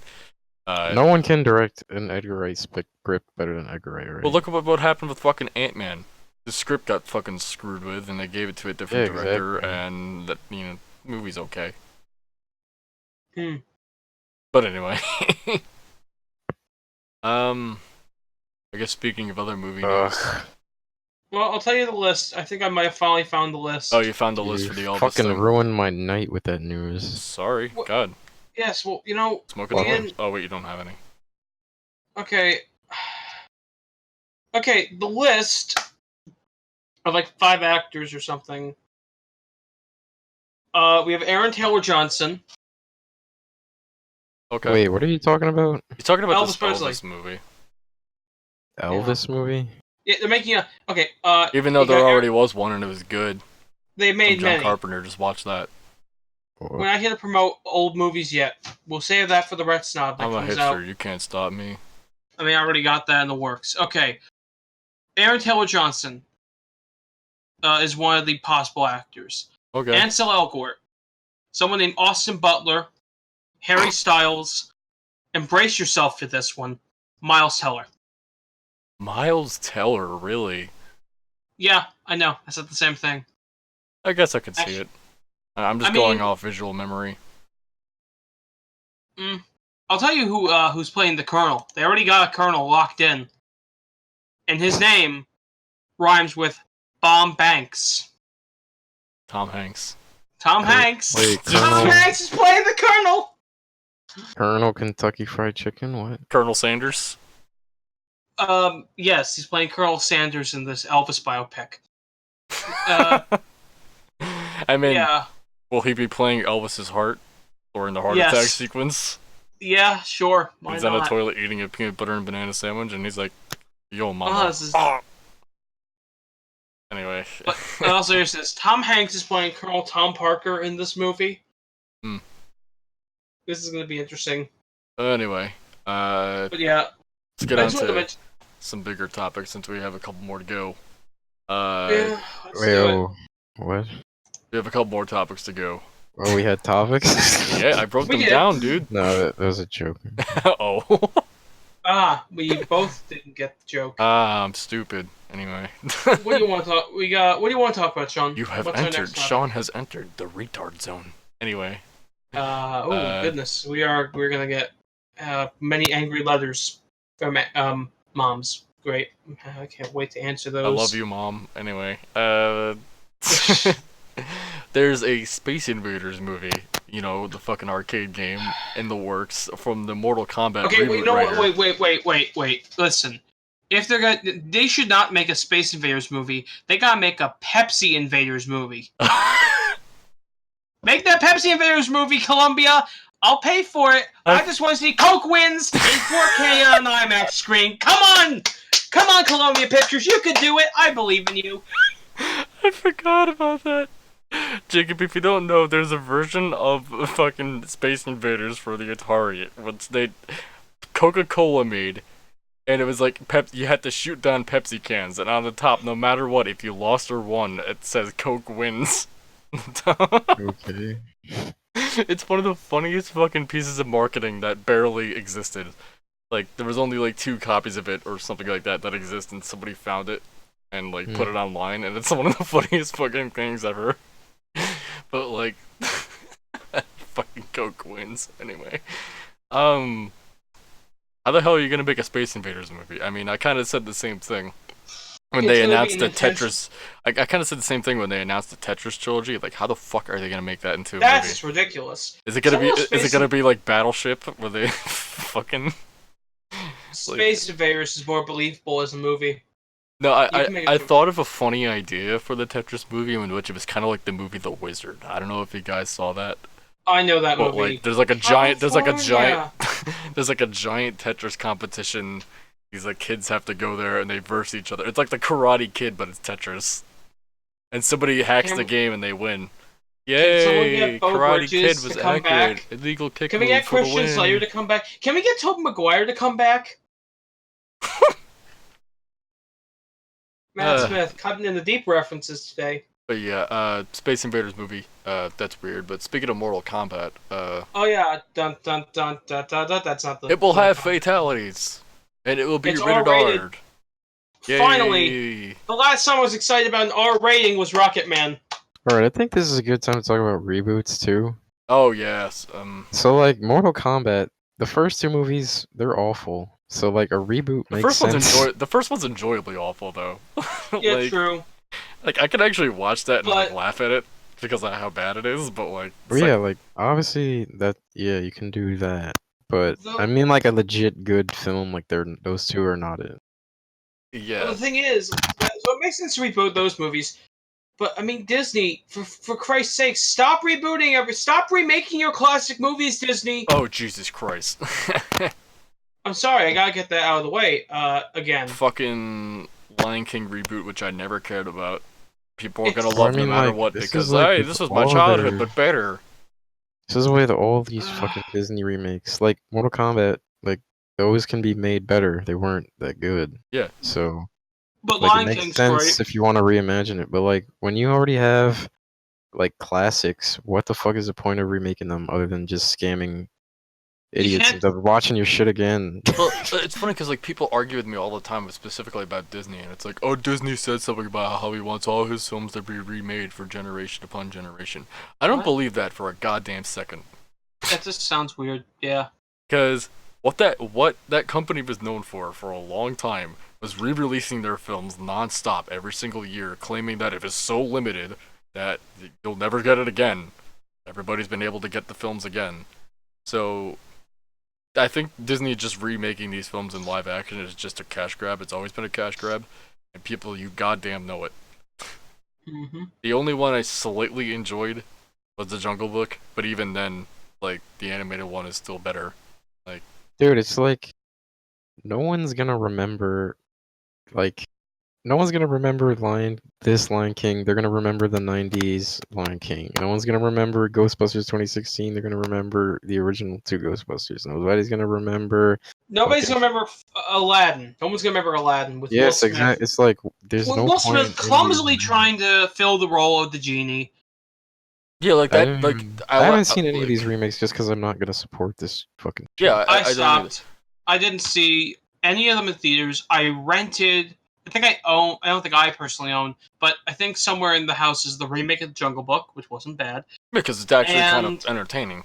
No one can direct an Edgar Wright script better than Edgar Wright, right? Well, look at what happened with fucking Ant-Man. The script got fucking screwed with, and they gave it to a different director, and that movie's okay. But anyway, I guess speaking of other movie news. Well, I'll tell you the list. I think I might have finally found the list. Oh, you found the list for the Elvis fucking thing. Ruined my night with that news. Sorry, God. Yes, well, Smoking the Oh wait, you don't have any. Okay, the list of like 5 actors or something. We have Aaron Taylor Johnson. Okay. Wait, what are you talking about? You're talking about Elvis Presley. Elvis movie. Elvis movie? Yeah, they're making a Even though there already was one and it was good. They made John many. Carpenter, just watch that. We're not here to promote old movies yet. We'll save that for the Red Snob that I'm a comes hipster. out. You can't stop me. I mean, I already got that in the works. Okay, Aaron Taylor Johnson is one of the possible actors. Okay. Ansel Elgort, someone named Austin Butler, Harry Styles. Embrace yourself for this one. Miles Teller. Miles Teller, really? Yeah, I know. I said the same thing. I guess I could see it. I'm just going off visual memory. I'll tell you who's playing the Colonel. They already got a Colonel locked in. And his name rhymes with Bomb Banks. Tom Hanks. Tom Hanks. Wait, Tom Hanks is playing the Colonel. Colonel Kentucky Fried Chicken? What? Colonel Sanders? Yes, he's playing Colonel Sanders in this Elvis biopic. I mean, yeah. Will he be playing Elvis's heart? Or in the heart attack sequence? Yeah, sure. Why he's not? on a toilet eating a peanut butter and banana sandwich, and he's like, yo, mama. Anyway. But in all seriousness, Tom Hanks is playing Colonel Tom Parker in this movie. This is going to be interesting. Anyway. But yeah. Let's get on to some bigger topics since we have a couple more to go. What? We have a couple more topics to go. Oh, we had topics? Yeah, I wrote them down, dude. No, that was a joke. Oh. We both didn't get the joke. I'm stupid. Anyway. What do you want to talk? What do you want to talk about, Sean? You have entered. Sean has entered the retard zone. Anyway. Goodness, we're gonna get many angry letters from moms. Great. I can't wait to answer those. I love you, Mom. Anyway. There's a Space Invaders movie, the fucking arcade game in the works from the Mortal Kombat. Okay, wait. Listen, if they should not make a Space Invaders movie. They gotta make a Pepsi Invaders movie. Make that Pepsi Invaders movie, Columbia. I'll pay for it. I just want to see Coke wins in 4K on an IMAX screen. Come on, Columbia Pictures. You could do it. I believe in you. I forgot about that. Jacob, if you don't know, there's a version of fucking Space Invaders for the Atari, which Coca-Cola made, and it was like you had to shoot down Pepsi cans, and on the top, no matter what, if you lost or won, it says Coke wins. Okay. It's one of the funniest fucking pieces of marketing that barely existed. Like, there was only like 2 copies of it or something like that exist, and somebody found it and like put it online, and it's one of the funniest fucking things ever. But like, fucking Coke wins anyway. How the hell are you gonna make a Space Invaders movie? I mean, I kind of said the same thing when they announced the Tetris. I kind of said the same thing when they announced the Tetris trilogy. Like, how the fuck are they gonna make that into a movie? That's just ridiculous. Is it gonna be like Battleship, where they fucking Space Invaders is more believable as a movie. No, I thought of a funny idea for the Tetris movie in which it was kind of like the movie The Wizard. I don't know if you guys saw that. I know that movie. Like, there's like a giant Tetris competition. These like kids have to go there and they verse each other. It's like the Karate Kid, but it's Tetris. And somebody hacks the game and they win. Yay! Karate Kid was accurate. Back? Illegal kick. Can we get Christian Slater to come back? Can we get Tobey Maguire to come back? Matt Smith cutting in the deep references today. But yeah, Space Invaders movie. That's weird. But speaking of Mortal Kombat, oh yeah, dun dun dun dun dun dun. That's not the. It will have fatalities, and it will be rated R. Finally, the last time I was excited about an R rating was Rocket Man. All right, I think this is a good time to talk about reboots too. Oh yes. So like Mortal Kombat, the first 2 movies, they're awful. So like a reboot makes sense. The first one's enjoyably awful though. Yeah, like, true. Like I can actually watch that and like laugh at it because of how bad it is, but like. Yeah, like obviously you can do that, but I mean like a legit good film, like those 2 are not it. Yeah. Well, the thing is, so it makes sense to reboot those movies, but I mean Disney, for Christ's sake, stop remaking your classic movies, Disney. Oh Jesus Christ. I'm sorry, I gotta get that out of the way. Again. Fucking Lion King reboot, which I never cared about. People are gonna love no matter what because this was my childhood, but better. This is with all these fucking Disney remakes, like Mortal Kombat. Like those can be made better. They weren't that good. Yeah. So. But like, Lion it makes King's sense great. if you want to reimagine it, but like when you already have like classics, what the fuck is the point of remaking them other than just scamming idiots into watching your shit again? Well, it's funny because like people argue with me all the time, specifically about Disney, and it's like, oh, Disney said something about how he wants all his films to be remade for generation upon generation. I don't believe that for a goddamn second. That just sounds weird. Yeah. Because what that company was known for a long time was re-releasing their films non-stop every single year, claiming that it was so limited that you'll never get it again. Everybody's been able to get the films again. So I think Disney just remaking these films in live action is just a cash grab. It's always been a cash grab, and people, you goddamn know it. Mm-hmm. The only one I slightly enjoyed was The Jungle Book, but even then, like, the animated one is still better. Like, dude, it's like no one's gonna remember, like, no one's gonna remember Lion King. They're gonna remember the '90s Lion King. No one's gonna remember Ghostbusters 2016. They're gonna remember the original 2 Ghostbusters. Nobody's gonna remember. Nobody's gonna remember Aladdin. No one's gonna remember Aladdin with Yes, Will Smith. exactly. It's like there's no Will point. Smith clumsily trying to fill the role of the genie. yeah, like that. I haven't seen any of these remakes just because I'm not gonna support this fucking. Yeah, I stopped. I didn't see any of them in theaters. I rented. I don't think I personally own, but I think somewhere in the house is the remake of The Jungle Book, which wasn't bad. Because it's actually kind of entertaining.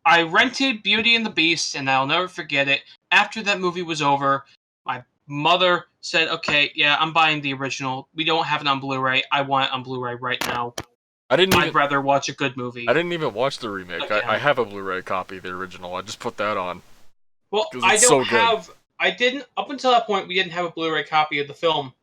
I rented Beauty and the Beast, and I'll never forget it. After that movie was over, my mother said, okay, yeah, I'm buying the original. We don't have it on Blu-ray. I want it on Blu-ray right now. I'd rather watch a good movie. I didn't even watch the remake. I have a Blu-ray copy of the original. I just put that on. Well, I didn't, up until that point, we didn't have a Blu-ray copy of the film.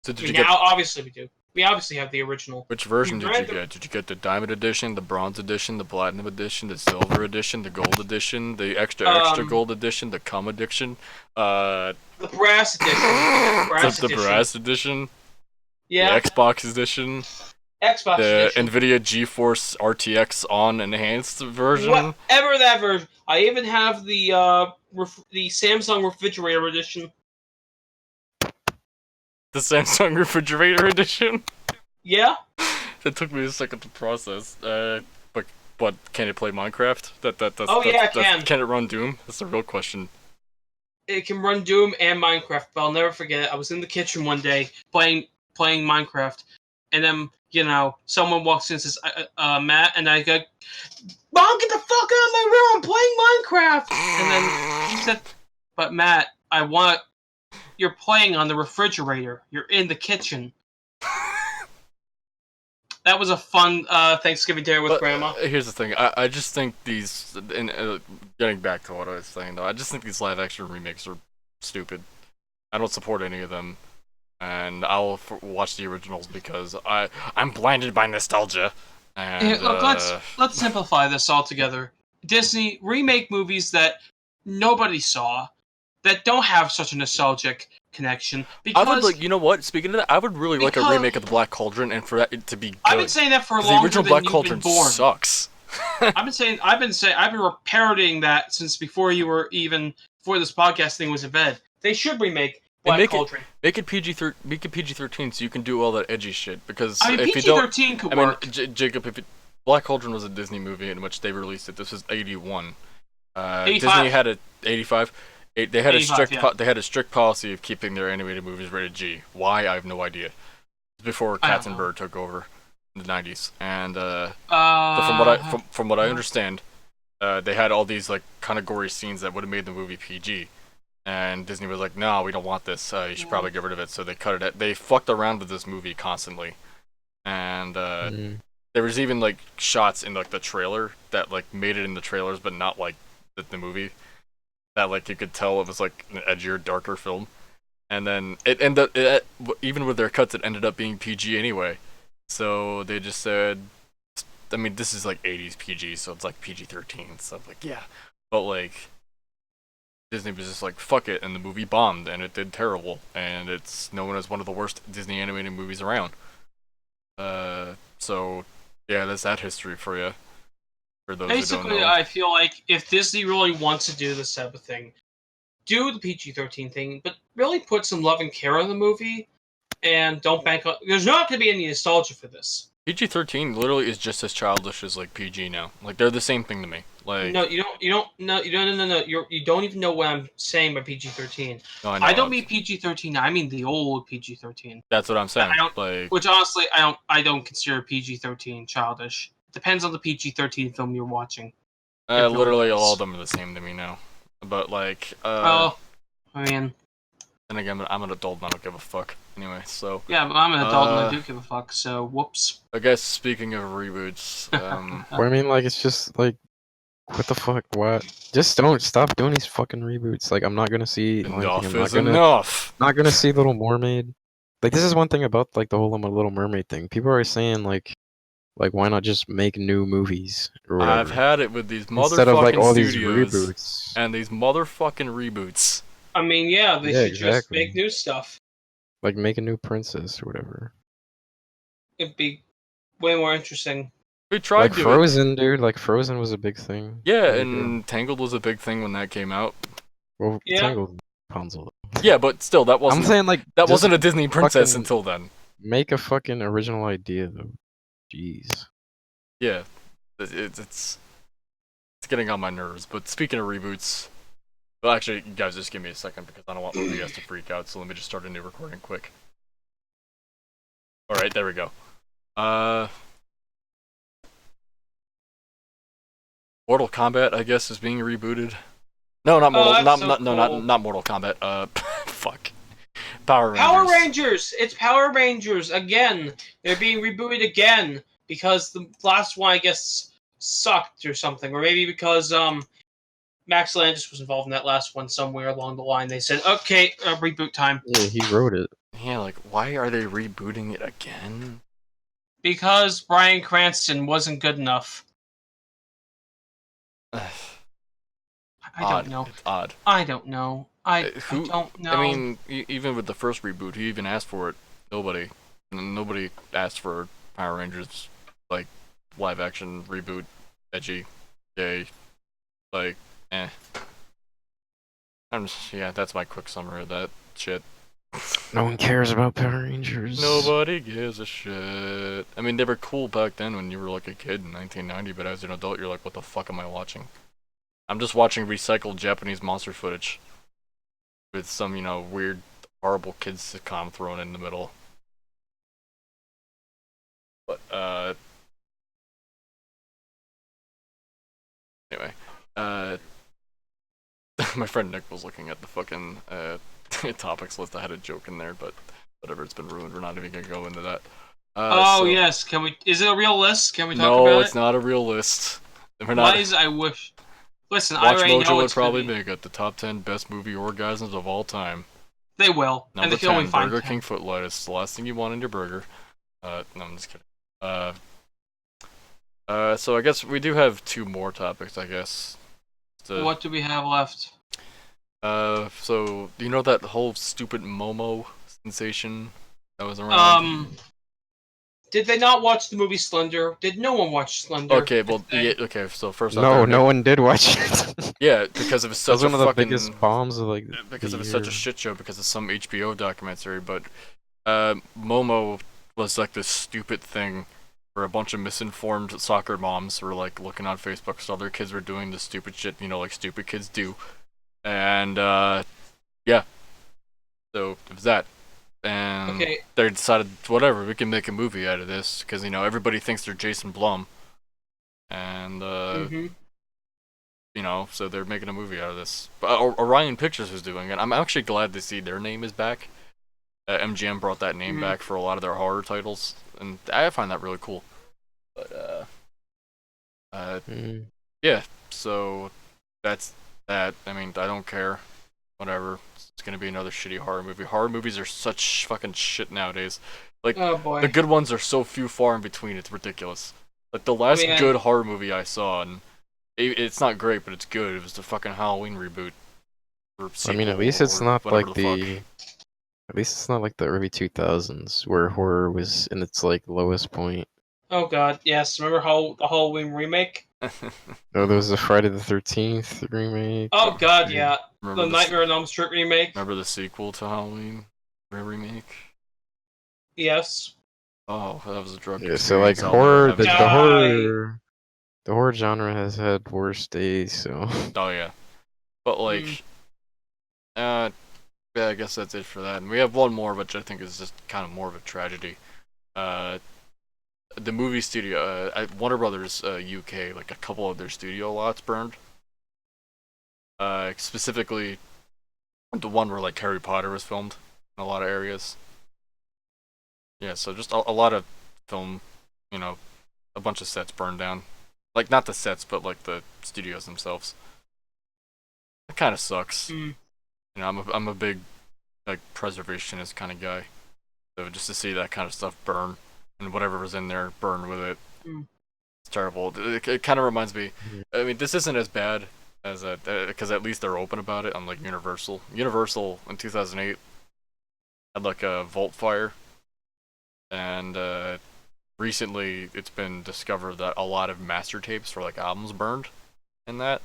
So obviously we do. We obviously have the original. Which version did you get? Did you get the Diamond Edition, the Bronze Edition, the Platinum Edition, the Silver Edition, the Gold Edition, the Extra Gold Edition, the Cum Edition? The Brass Edition. The Brass Edition? Yeah. The Xbox Edition? Xbox The edition. NVIDIA GeForce RTX on enhanced version. Whatever that version. I even have the Samsung refrigerator edition. The Samsung refrigerator edition. Yeah. That took me a second to process. But can it play Minecraft? It can. Can it run Doom? That's the real question. It can run Doom and Minecraft, but I'll never forget it. I was in the kitchen one day playing Minecraft, and then someone walks in and says, "Matt," and I go, "Mom, get the fuck out of my room! I'm playing Minecraft." And then he said, "But Matt, you're playing on the refrigerator. You're in the kitchen." That was a fun Thanksgiving dinner with Grandma. Here's the thing. I just think these... getting back to what I was saying, though, I just think these live-action remakes are stupid. I don't support any of them. And I'll watch the originals because I'm blinded by nostalgia. And, Look, let's simplify this altogether. Disney, remake movies that nobody saw, that don't have such a nostalgic connection. Because I would like, you know what? Speaking of that, I would really like a remake of the Black Cauldron, and for that to be good. I've been saying that for longer the original than Black you've Cauldron been born. Sucks. I've been parodying that since before this podcast thing was invented. They should remake Black Cauldron. Make it PG-13 so you can do all that edgy shit. Because I mean, if PG-13 could work. Jacob, Black Cauldron was a Disney movie in which they released it. This was 81. 85. Disney had a 85. They had 85, they had a strict policy of keeping their animated movies rated G. Why? I have no idea. Before Katzenberg took over in the 90s, and from what I understand, they had all these like kind of gory scenes that would have made the movie PG, and Disney was like, "No, we don't want this. You should probably get rid of it." So they cut it. They fucked around with this movie constantly, and there was even like shots in like the trailer that like made it in the trailers, but not like the movie. That like you could tell it was like an edgier, darker film, and then it ended up, even with their cuts, it ended up being PG anyway. So they just said, I mean, this is like 80s PG, so it's like PG-13 and stuff. Like, yeah, but like Disney was just like, fuck it, and the movie bombed, and it did terrible, and it's known as one of the worst Disney animated movies around. So yeah, that's that history for you. For those Basically, who don't know. I feel like if Disney really wants to do this type of thing, do the PG-13 thing, but really put some love and care in the movie, and don't bank on. There's not going to be any nostalgia for this. PG-13 literally is just as childish as like PG now. Like they're the same thing to me. Like No, you don't. No. You don't even know what I'm saying by PG-13. no, I know. I don't mean PG-13. I mean the old PG-13. That's what I'm saying. Which honestly, I don't consider PG-13 childish. Depends on the PG-13 film you're watching. Literally all of them are the same to me now. But like, I mean, then again, I'm an adult and I don't give a fuck. Anyway, so yeah, but I'm an adult and I do give a fuck. So whoops. I guess speaking of reboots, Well, I mean, like, it's just like, what the fuck? What? Just don't stop doing these fucking reboots. Like, I'm not gonna see. enough is enough. Not gonna see Little Mermaid. Like, this is one thing about like the whole Little Mermaid thing. People are saying like why not just make new movies or whatever? I've had it with these motherfucking Instead of like all these studios reboots. and these motherfucking reboots. I mean, yeah, they should just make new stuff. Like make a new princess or whatever. It'd be way more interesting. We tried like doing Frozen, dude. Like Frozen was a big thing. Yeah, and Tangled was a big thing when that came out. Well, Yeah. Tangled, Rapunzel. Yeah, but still, that wasn't. I'm saying like that just wasn't a Disney princess fucking until then. Make a fucking original idea though. Jeez. Yeah, it's getting on my nerves. But speaking of reboots, well, actually, you guys just give me a second because I don't want you guys to freak out. So let me just start a new recording quick. All right, there we go. Mortal Kombat, I guess, is being rebooted. No, not Mortal. Not Mortal Kombat. Fuck. Power Rangers. Power Rangers! It's Power Rangers again. They're being rebooted again because the last one, I guess, sucked or something, or maybe because Max Landis was involved in that last one somewhere along the line. They said, "Okay, reboot time." Yeah, he wrote it. Yeah, like why are they rebooting it again? Because Bryan Cranston wasn't good enough. I don't know. It's odd. I don't know. I don't know. I mean, even with the first reboot, he even asked for it. Nobody asked for Power Rangers, like, live action reboot, edgy, gay, like, eh. That's my quick summary of that shit. No one cares about Power Rangers. Nobody gives a shit. I mean, they were cool back then when you were like a kid in 1990, but as an adult, you're like, what the fuck am I watching? I'm just watching recycled Japanese monster footage with some, weird, horrible kids sitcom thrown in the middle. But, anyway, my friend Nick was looking at the fucking, topics list. I had a joke in there, but whatever, it's been ruined. We're not even gonna go into that. Yes, can we? Is it a real list? Can we talk about it? No, it's not a real list. We're not. Why is I wish? Listen, Watch I already Mojo know would it's probably gonna be. make it the top 10 best movie orgasms of all time. They will, and Number they can only 10, find Burger 10. King foot lettuce. The last thing you want in your burger. No, I'm just kidding. So I guess we do have 2 more topics, I guess. What do we have left? So you know that whole stupid Momo sensation that was around? Did they not watch the movie Slender? Did no one watch Slender? Okay, well, okay. So first off, No one did watch it. Yeah, because it was such one a of the fucking biggest bombs of like. because it was year. such a shit show because of some HBO documentary. But Momo was like this stupid thing where a bunch of misinformed soccer moms were like looking on Facebook so their kids were doing the stupid shit, like stupid kids do. And yeah, so it was that. And they decided, whatever, we can make a movie out of this because everybody thinks they're Jason Blum, and so they're making a movie out of this. But Orion Pictures was doing it. I'm actually glad to see their name is back. MGM brought that name back for a lot of their horror titles, and I find that really cool. But yeah, so that's that. I mean, I don't care. Whatever. It's gonna be another shitty horror movie. Horror movies are such fucking shit nowadays. Like, oh boy, the good ones are so few far in between. It's ridiculous. Like the last good horror movie I saw, and it's not great, but it's good. It was the fucking Halloween reboot. I mean, at least it's not like the. At least it's not like the early 2000s where horror was in its like lowest point. Oh god, yes. Remember the Halloween remake? Oh, there was a Friday the 13th remake. Oh god, yeah. Remember the Nightmare on Elm Street remake. Remember the sequel to Halloween remake? Yes. Oh, that was a drug. Yeah, so like horror, the horror genre has had worse days. So. Oh yeah, but like, yeah, I guess that's it for that. And we have one more, which I think is just kind of more of a tragedy. The movie studio, Warner Brothers UK, like a couple of their studio lots burned. Specifically, the one where like Harry Potter was filmed in a lot of areas. Yeah, so just a lot of film, a bunch of sets burned down. Like not the sets, but like the studios themselves. It kind of sucks. I'm a big like preservationist kind of guy. So just to see that kind of stuff burn and whatever was in there burn with it, it's terrible. It kind of reminds me. I mean, this isn't as bad as because at least they're open about it. Unlike Universal. Universal in 2008 had like a vault fire, and recently it's been discovered that a lot of master tapes for like albums burned in that.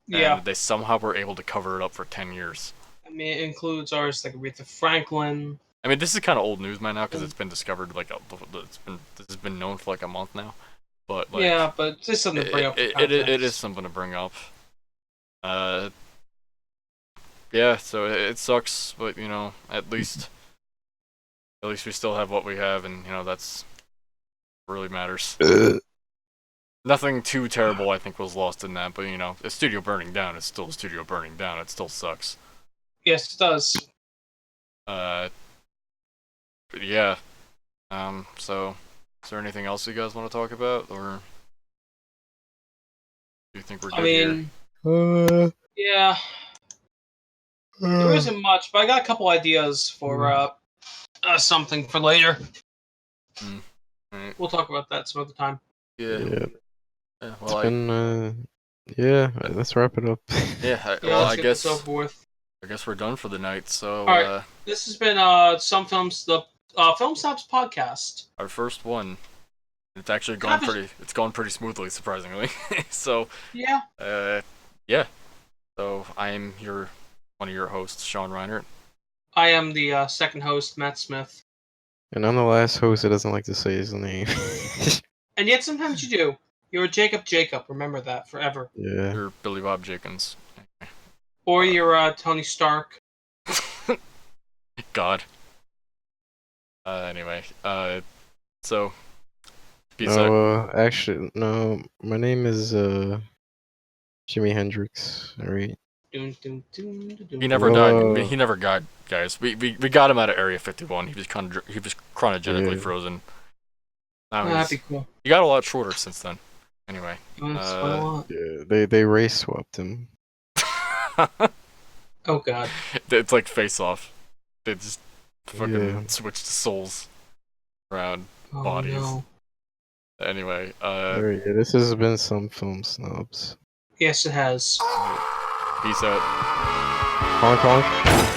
Yeah. And they somehow were able to cover it up for 10 years. I mean, it includes artists like Aretha Franklin. I mean, this is kind of old news by now because it's been discovered this has been known for like a month now. But like, yeah, but it's just something to bring up. It is something to bring up. Yeah, so it sucks, but at least we still have what we have, and that's what really matters. Nothing too terrible, I think, was lost in that, but a studio burning down is still a studio burning down. It still sucks. Yes, it does. But yeah. So, is there anything else you guys want to talk about, or do you think we're good here? Yeah. There isn't much, but I got a couple ideas for something for later. Right. We'll talk about that some other time. Yeah. Well, let's wrap it up. I guess this over with. I guess we're done for the night. So, all right. This has been Some Film Snobs Podcast. Our first one. It's actually going pretty smoothly, surprisingly. So, Yeah. Yeah. So I'm one of your hosts, Sean Reinert. I am the second host, Matt Smith. And I'm the last host that doesn't like to say his name. And yet sometimes you do. You're Jacob. Remember that forever. Yeah. You're Billy Bob Jenkins. Or you're Tony Stark. God. Anyway, so No, actually, no. My name is Jimi Hendrix. All right. Dun, dun, dun, dun, dun. he never Whoa. died. He never died, guys. We got him out of Area 51. He was chronogenically Yeah. frozen. Oh, Now that'd be cool. he got a lot shorter since then. Anyway. That's quite a lot. Yeah, they race swapped him. Oh god. It's like Face Off. They just fucking Yeah. switched souls around. Oh Bodies. no. Anyway, Alright, yeah, this has been Some Film Snobs. Yes, it has. peace out. Honk honk.